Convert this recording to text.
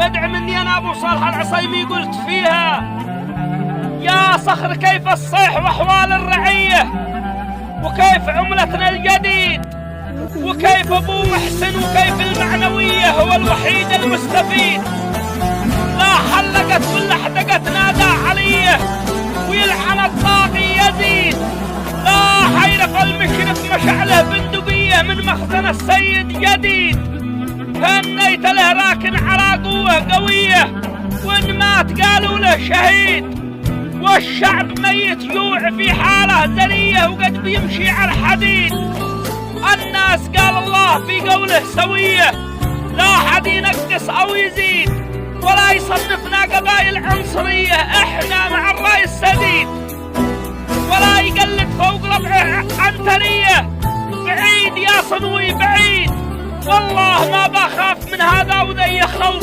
بدع مني أنا أبو صالح العصيمي قلت فيها: يا صخر كيف الصيح وأحوال الرعية، وكيف عملتنا الجديد، وكيف أبو محسن، وكيف المعنوية هو الوحيد المستفيد. لا حلقت ولا احتقت نادى عليه، ويلعن الطاغي يزيد. لا حيرق المشرف مشعله بندقية من مخزن السيد جديد. هنيت له راكن على قوة قوية، وإن مات قالوا له شهيد. والشعب ميت جوع في حالة ذرية، وقد بيمشي على الحديد. الناس قال الله في قوله سوية، لا حد ينقص أو يزيد، ولا يصنفنا قبائل عنصرية، احنا مع الرأي السديد. ولا يقلد فوق ربعه عنترية، بعيد يا صنوي بعيد، والله ما بخاف من هذا وذي خوف.